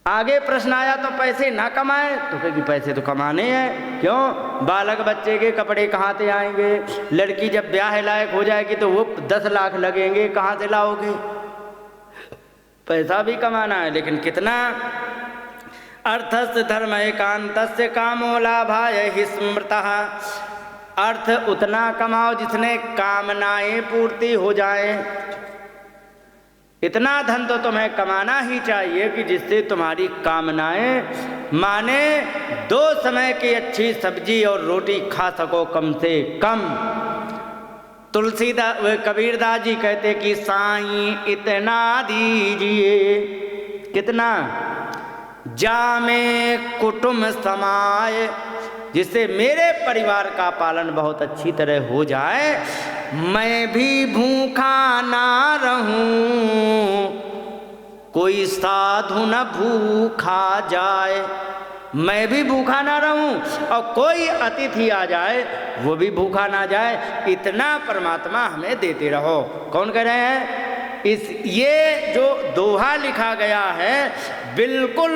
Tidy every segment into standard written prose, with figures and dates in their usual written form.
आगे प्रश्न आया तो पैसे ना कमाए तो कहेगी पैसे तो कमाने हैं। क्यों? बालक बच्चे के कपड़े कहाँ से आएंगे? लड़की जब ब्याह लायक हो जाएगी तो वो 10 लाख लगेंगे, कहाँ से लाओगे? पैसा भी कमाना है, लेकिन कितना? अर्थस्य धर्म एकांतस्य कामो लाभाय हि स्मृतः। अर्थ उतना कमाओ जिसने कामनाएं पूर्ति हो जाए। इतना धन तो तुम्हें कमाना ही चाहिए कि जिससे तुम्हारी कामनाएं, माने 2 समय की अच्छी सब्जी और रोटी खा सको कम से कम। तुलसीदास कबीरदास जी कहते कि साईं इतना दीजिए, कितना? जामे कुटुंब समाए, जिससे मेरे परिवार का पालन बहुत अच्छी तरह हो जाए, मैं भी भूखा ना रहूं, कोई साधु न भूखा जाए। मैं भी भूखा ना रहूं और कोई अतिथि आ जाए वो भी भूखा ना जाए, इतना परमात्मा हमें देते रहो। कौन कह रहे हैं? ये जो दोहा लिखा गया है बिल्कुल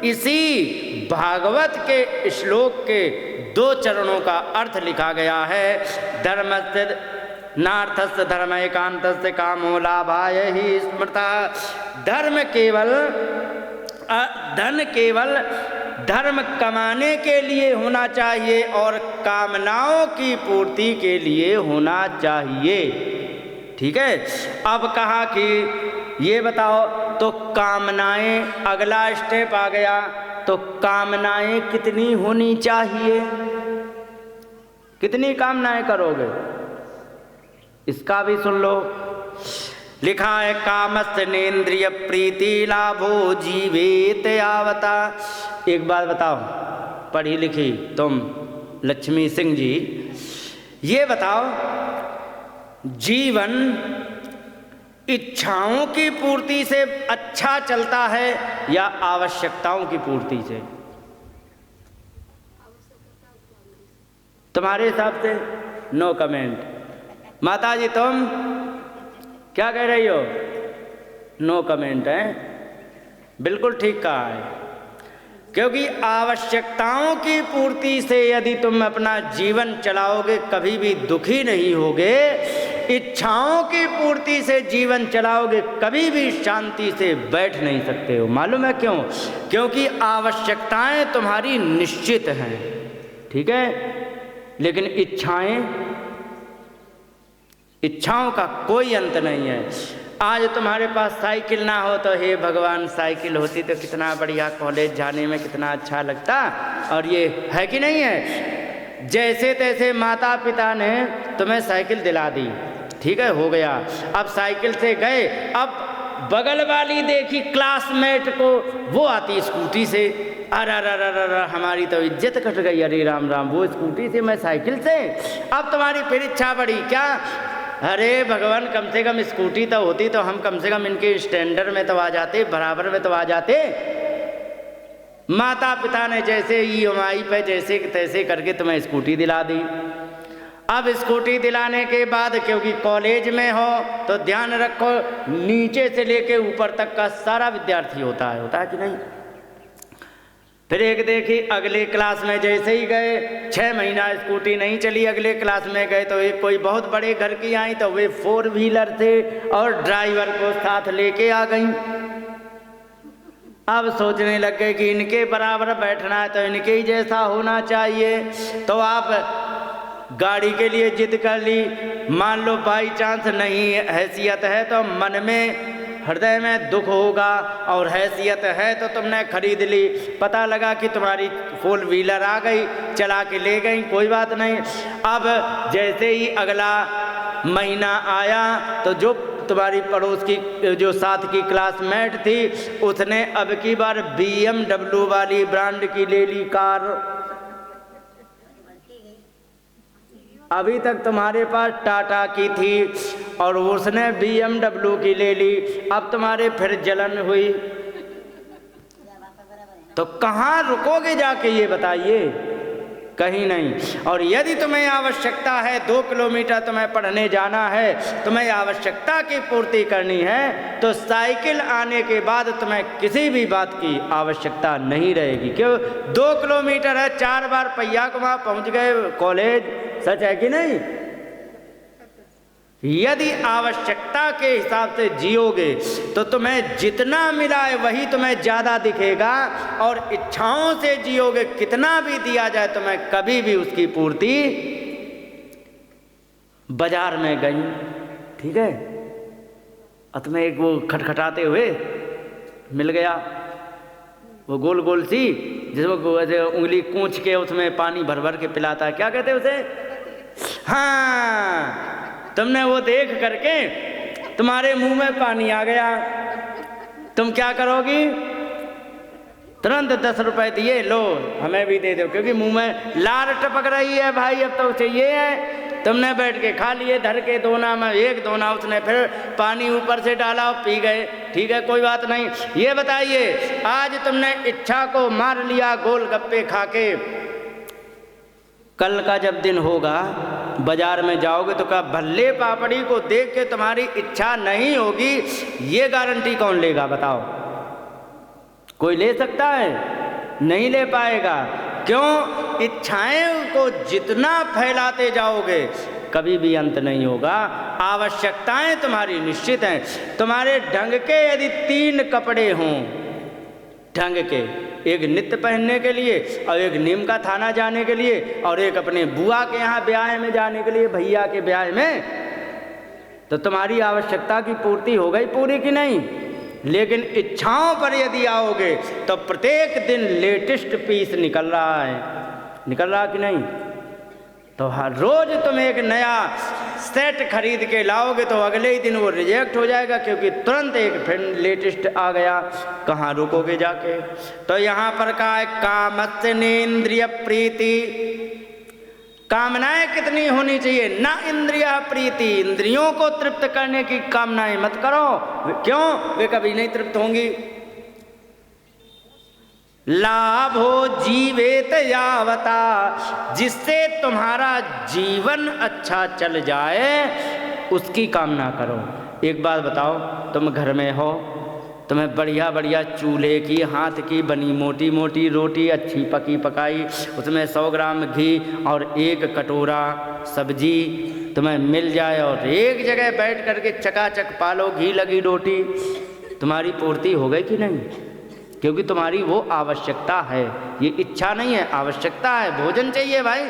इसी भागवत के श्लोक के 2 चरणों का अर्थ लिखा गया है। धर्मस्य नार्थस्य धर्म एकांतस्य कामो लाभाय हि स्मृता। धर्म केवल धन केवल धर्म कमाने के लिए होना चाहिए और कामनाओं की पूर्ति के लिए होना चाहिए। ठीक है? अब कहा कि ये बताओ तो कामनाएं, अगला स्टेप आ गया, तो कामनाएं कितनी होनी चाहिए? कितनी कामनाएं करोगे? इसका भी सुन लो। लिखा है कामस्य नेन्द्रिय प्रीति लाभो जीवेत यावता। एक बात बताओ, पढ़ी लिखी तुम लक्ष्मी सिंह जी, ये बताओ जीवन इच्छाओं की पूर्ति से अच्छा चलता है या आवश्यकताओं की पूर्ति से? तुम्हारे हिसाब से नो कमेंट। माता जी तुम क्या कह रही हो? नो कमेंट है। बिल्कुल ठीक कहा है, क्योंकि आवश्यकताओं की पूर्ति से यदि तुम अपना जीवन चलाओगे कभी भी दुखी नहीं होगे। इच्छाओं की पूर्ति से जीवन चलाओगे कभी भी शांति से बैठ नहीं सकते हो। मालूम है क्यों? क्योंकि आवश्यकताएं तुम्हारी निश्चित हैं, ठीक है, लेकिन इच्छाओं का कोई अंत नहीं है। आज तुम्हारे पास साइकिल ना हो तो हे भगवान साइकिल होती तो कितना बढ़िया, कॉलेज जाने में कितना अच्छा लगता। और ये है कि नहीं है? जैसे तैसे माता पिता ने तुम्हें साइकिल दिला दी, ठीक है, हो गया। अब साइकिल से गए, अब बगल वाली देखी क्लासमेट को, वो आती स्कूटी से। अरे हमारी तो इज्जत कट गई। अरे राम राम, वो स्कूटी से, मैं साइकिल से। अब तुम्हारी फिर इच्छा बढ़ी, क्या? अरे भगवान कम से कम स्कूटी तो होती तो हम कम से कम इनके स्टैंडर्ड में तो आ जाते, बराबर में तो आ जाते। माता पिता ने जैसे EMI पे जैसे तैसे करके तुम्हें स्कूटी दिला दी। अब स्कूटी दिलाने के बाद क्योंकि कॉलेज में हो तो ध्यान रखो नीचे से लेके ऊपर तक का सारा विद्यार्थी होता है कि नहीं? फिर एक देखी अगले क्लास में जैसे ही गए, 6 महीना स्कूटी नहीं चली, अगले क्लास में गए तो एक कोई बहुत बड़े घर की आई तो वे 4 व्हीलर थे और ड्राइवर को साथ लेके आ गई। अब सोचने लग गए कि इनके बराबर बैठना है तो इनके ही जैसा होना चाहिए। तो आप गाड़ी के लिए जिद कर ली। मान लो बाई चांस नहीं हैसियत है तो मन में हृदय में दुख होगा, और हैसियत है तो तुमने खरीद ली। पता लगा कि तुम्हारी 4 व्हीलर आ गई, चला के ले गई, कोई बात नहीं। अब जैसे ही अगला महीना आया तो जो तुम्हारी पड़ोस की जो साथ की क्लासमेट थी उसने अब की बार BMW वाली ब्रांड की ले ली कार। अभी तक तुम्हारे पास टाटा की थी और उसने BMW की ले ली। अब तुम्हारे फिर जलन हुई तो कहाँ रुकोगे जाके, ये बताइए? कहीं नहीं। और यदि तुम्हें आवश्यकता है 2 किलोमीटर तुम्हें पढ़ने जाना है, तुम्हें आवश्यकता की पूर्ति करनी है, तो साइकिल आने के बाद तुम्हें किसी भी बात की आवश्यकता नहीं रहेगी। क्यों? 2 किलोमीटर है, 4 बार पहिया को वहाँ पहुँच गए कॉलेज। सच है कि नहीं? यदि आवश्यकता के हिसाब से जियोगे तो तुम्हें जितना मिला है वही तुम्हें ज़्यादा दिखेगा, और इच्छाओं से जियोगे, कितना भी दिया जाए तुम्हें कभी भी उसकी पूर्ति। बाजार में गई, ठीक है, और तुम्हें एक वो खटखटाते हुए मिल गया, वो गोल गोल सी जिसमें ऐसे उंगली कूच के उसमें पानी भर भर के पिलाता है, क्या कहते हैं उसे? हाँ, तुमने वो देख करके तुम्हारे मुंह में पानी आ गया, तुम क्या करोगी? तुरंत 10 रुपए दिए, लो हमें भी दे दो, क्योंकि मुंह में लार टपक रही है भाई, अब तो चाहिए है। तुमने बैठ के खा लिए, धर के दोना में एक दोना, उसने फिर पानी ऊपर से डाला और पी गए। ठीक है, कोई बात नहीं। ये बताइए, आज तुमने इच्छा को मार लिया गोलगप्पे खा के, कल का जब दिन होगा बाजार में जाओगे तो क्या भल्ले पापड़ी को देख के तुम्हारी इच्छा नहीं होगी? ये गारंटी कौन लेगा बताओ? कोई ले सकता है? नहीं ले पाएगा। क्यों? इच्छाएं को जितना फैलाते जाओगे कभी भी अंत नहीं होगा। आवश्यकताएं तुम्हारी निश्चित हैं। तुम्हारे ढंग के यदि 3 कपड़े हों, ढंग के, एक नित्य पहनने के लिए, और एक नीम का थाना जाने के लिए, और एक अपने बुआ के यहाँ ब्याह में जाने के लिए, भैया के ब्याह में, तो तुम्हारी आवश्यकता की पूर्ति हो गई पूरी की नहीं? लेकिन इच्छाओं पर यदि आओगे तो प्रत्येक दिन लेटेस्ट पीस निकल रहा है, निकल रहा कि नहीं? तो हर रोज तुम एक नया सेट खरीद के लाओगे तो अगले ही दिन वो रिजेक्ट हो जाएगा, क्योंकि तुरंत एक फिर लेटेस्ट आ गया। कहाँ रुकोगे जाके? तो यहाँ पर कहा है कामस्तेन्द्रिय प्रीति। कामनाएं कितनी होनी चाहिए? ना इंद्रिय प्रीति, इंद्रियों को तृप्त करने की कामनाएं मत करो। क्यों? वे कभी नहीं तृप्त होंगी। लाभो जीवेत यावता, जिससे तुम्हारा जीवन अच्छा चल जाए उसकी कामना करो। एक बात बताओ, तुम घर में हो, तुम्हें बढ़िया बढ़िया चूल्हे की हाथ की बनी मोटी मोटी रोटी, अच्छी पकी पकाई, उसमें 100 ग्राम घी और 1 कटोरा सब्जी तुम्हें मिल जाए, और एक जगह बैठ करके चकाचक पालो घी लगी रोटी, तुम्हारी पूर्ति हो गई कि नहीं? क्योंकि तुम्हारी वो आवश्यकता है, ये इच्छा नहीं है, आवश्यकता है, भोजन चाहिए भाई।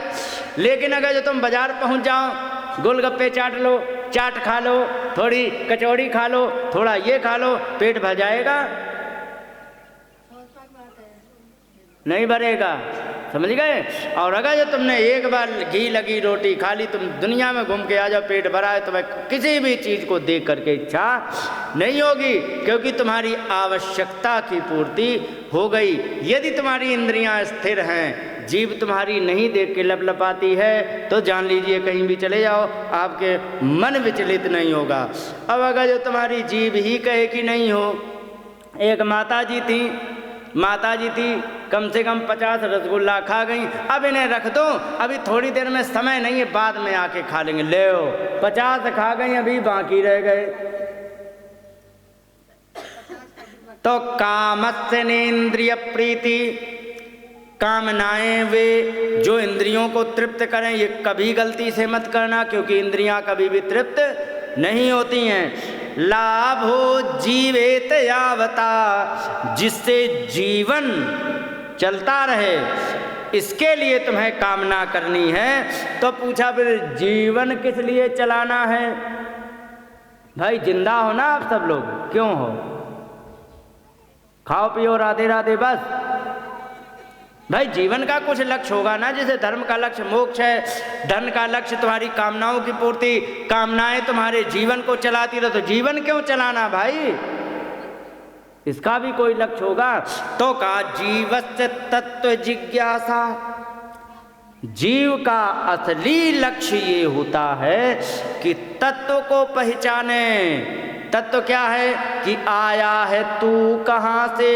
लेकिन अगर जो तुम बाजार पहुंच जाओ, गोलगप्पे चाट लो, चाट खा लो, थोड़ी कचौड़ी खा लो, थोड़ा ये खा लो, पेट भर जाएगा? नहीं भरेगा, समझ गए? और अगर जो तुमने एक बार घी लगी रोटी खा ली, तुम दुनिया में घूम के आ जाओ, पेट भरा है, तुम्हें किसी भी चीज़ को देख करके इच्छा नहीं होगी, क्योंकि तुम्हारी आवश्यकता की पूर्ति हो गई। यदि तुम्हारी इंद्रियां स्थिर हैं, जीभ तुम्हारी नहीं देख के लपलपाती है, तो जान लीजिए कहीं भी चले जाओ आपके मन विचलित नहीं होगा। अब अगर जो तुम्हारी जीभ ही कहे कि नहीं हो, एक माता जी थी, कम से कम 50 रसगुल्ला खा गई, अब इन्हें रख दो, अभी थोड़ी देर में समय नहीं है, बाद में आके खा लेंगे। ले 50 खा गई, अभी बाकी रह गए। तो कामस्तेन्द्रिय प्रीति, कामनाएं वे जो इंद्रियों को तृप्त करें, ये कभी गलती से मत करना, क्योंकि इंद्रियां कभी भी तृप्त नहीं होती हैं। लाभो जीवेत यावता, जिससे जीवन चलता रहे, इसके लिए तुम्हें कामना करनी है। तो पूछा फिर जीवन किस लिए चलाना है? भाई जिंदा हो ना आप सब लोग, क्यों हो? खाओ पियो राधे राधे बस। भाई जीवन का कुछ लक्ष्य होगा ना, जैसे धर्म का लक्ष्य मोक्ष है, धन का लक्ष्य तुम्हारी कामनाओं की पूर्ति, कामनाएं तुम्हारे जीवन को चलाती रहो, तो जीवन क्यों चलाना भाई? इसका भी कोई लक्ष्य होगा। तो कहा जीवस्य तत्व जिज्ञासा, जीव का असली लक्ष्य ये होता है कि तत्व को पहचाने। तत्व क्या है? कि आया है तू कहाँ से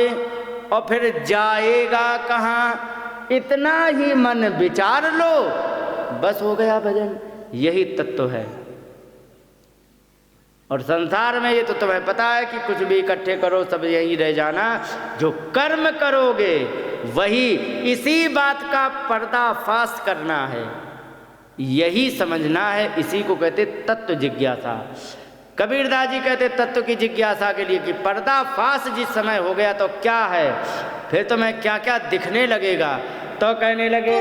और फिर जाएगा कहाँ, इतना ही मन विचार लो, बस हो गया भजन। यही तत्व है। और संसार में ये तो तुम्हें पता है कि कुछ भी इकट्ठे करो सब यहीं रह जाना। जो कर्म करोगे वही, इसी बात का पर्दाफाश करना है, यही समझना है। इसी को कहते तत्व जिज्ञासा। कबीरदास जी कहते तत्व की जिज्ञासा के लिए कि पर्दाफाश जिस समय हो गया तो क्या है, फिर तुम्हें क्या क्या दिखने लगेगा। तो कहने लगे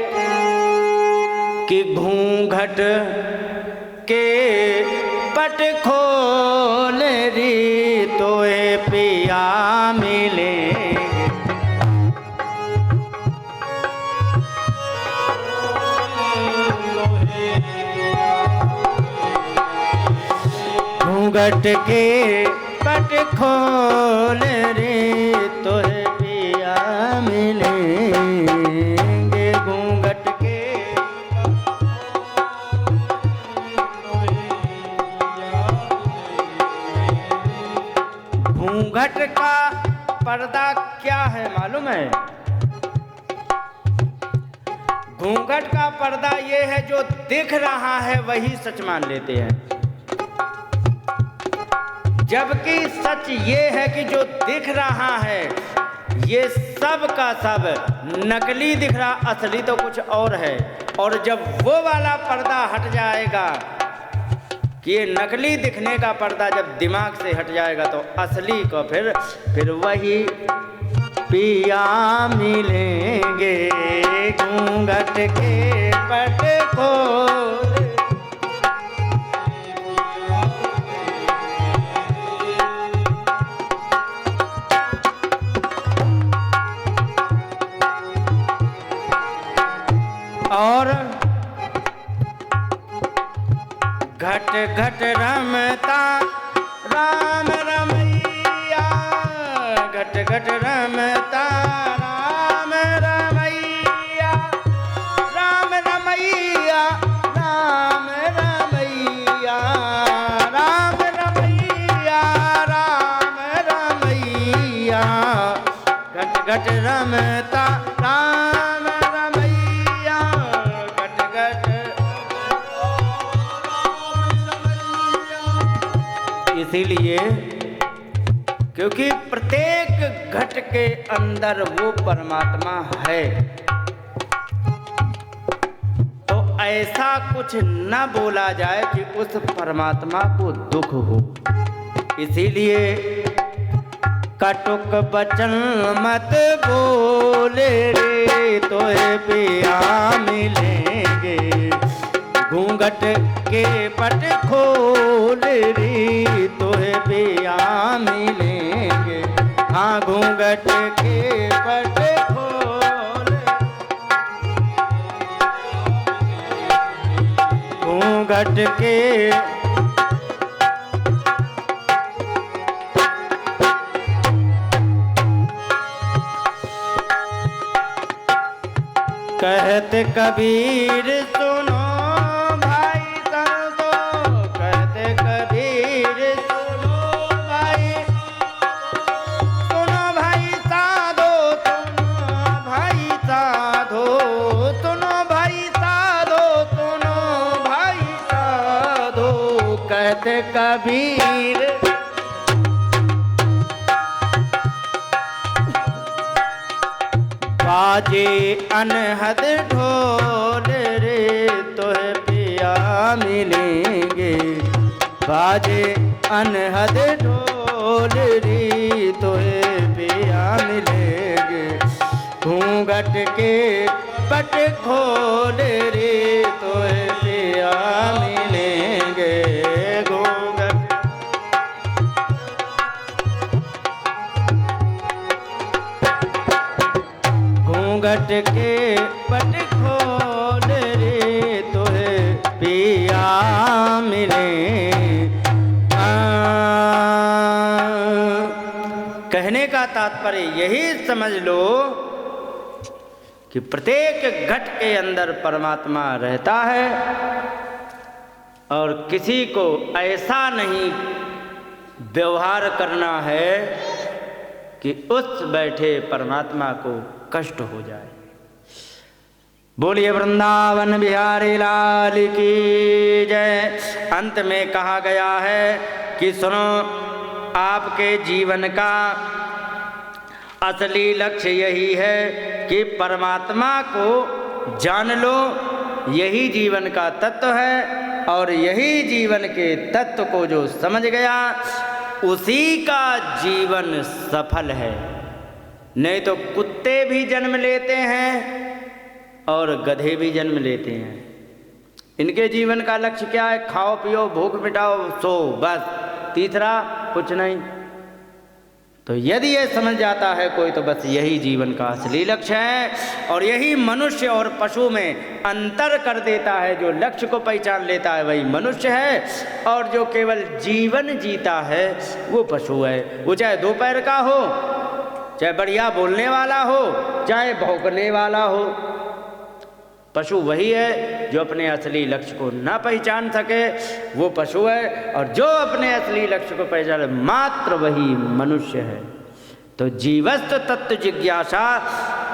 कि घूंघट के पट खोल री तोए पिया मिले, घूंघट के पट खोल रे तोए पिया मिलेंगे। घूंघट के घूंघट का पर्दा क्या है मालूम है? घूंघट का पर्दा ये है जो दिख रहा है वही सच मान लेते हैं, जबकि सच ये है कि जो दिख रहा है ये सब का सब नकली दिख रहा, असली तो कुछ और है। और जब वो वाला पर्दा हट जाएगा कि ये नकली दिखने का पर्दा जब दिमाग से हट जाएगा तो असली को फिर वही पिया मिलेंगे। घूंघट के पट खोल और घट घट रमता राम रमैया, घट घट रमता राम रमैया, राम रमैया, राम रमैया, राम रमैया, राम रमैया, घट घट रमता राम रमैया, घट घट। इसीलिए क्योंकि प्रत्येक घट के अंदर वो परमात्मा है, तो ऐसा कुछ न बोला जाए कि उस परमात्मा को दुख हो। इसीलिए कटुक बचन मत बोले रे तोहे पिया मिलेंगे। घूंघट के पट खोल री तोहे पिया मिलेंगे। हाँ घूंघट के पट खोल, घूंघट के कहते कबीर सुनो भाई संतो, कहते कबीर सुनो भाई, सुनो भाई साधो, सुनो भाई साधो, सुनो भाई साधो, सुनो भाई साधो। कहते कबीर बाजे अनहद ढोल रे तोहे पिया मिलेंगे। बाजे अनहद ढोल रे तोहे पिया मिलेंगे। घूंघट के पट खोल रे तोहे पिया मिलेंगे। घूंघट के पट खोल रे तोहे पिया मिले। कहने का तात्पर्य यही समझ लो कि प्रत्येक घट के अंदर परमात्मा रहता है और किसी को ऐसा नहीं व्यवहार करना है कि उस बैठे परमात्मा को कष्ट हो जाए। बोलिए वृंदावन बिहारी लाल की जय। अंत में कहा गया है कि सुनो, आपके जीवन का असली लक्ष्य यही है कि परमात्मा को जान लो, यही जीवन का तत्व है। और यही जीवन के तत्व को जो समझ गया उसी का जीवन सफल है। नहीं तो कुत्ते भी जन्म लेते हैं और गधे भी जन्म लेते हैं। इनके जीवन का लक्ष्य क्या है? खाओ पियो, भूख मिटाओ, सो, बस। तीसरा कुछ नहीं। तो यदि ये समझ जाता है कोई, तो बस यही जीवन का असली लक्ष्य है। और यही मनुष्य और पशु में अंतर कर देता है। जो लक्ष्य को पहचान लेता है वही मनुष्य है, और जो केवल जीवन जीता है वो पशु है। वो चाहे दोपहर का हो, चाहे बढ़िया बोलने वाला हो, चाहे भौंकने वाला हो, पशु वही है। जो अपने असली लक्ष्य को ना पहचान सके वो पशु है, और जो अपने असली लक्ष्य को पहचाने मात्र वही मनुष्य है। तो जीवस्त तत्व जिज्ञासा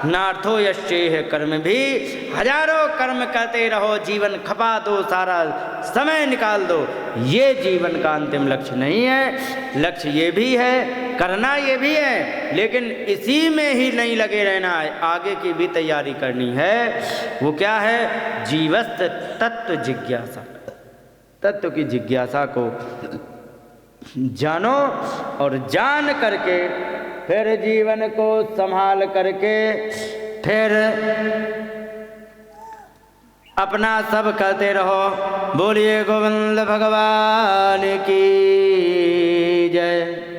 नार्थो यश्चेह कर्म भी। हजारों कर्म करते रहो, जीवन खपा दो, सारा समय निकाल दो, ये जीवन का अंतिम लक्ष्य नहीं है। लक्ष्य ये भी है, करना ये भी है, लेकिन इसी में ही नहीं लगे रहना है, आगे की भी तैयारी करनी है। वो क्या है? जीवस्त तत्व जिज्ञासा। तत्व की जिज्ञासा को जानो, और जान करके फिर जीवन को संभाल करके फिर अपना सब करते रहो। बोलिए गोविंद भगवान की जय।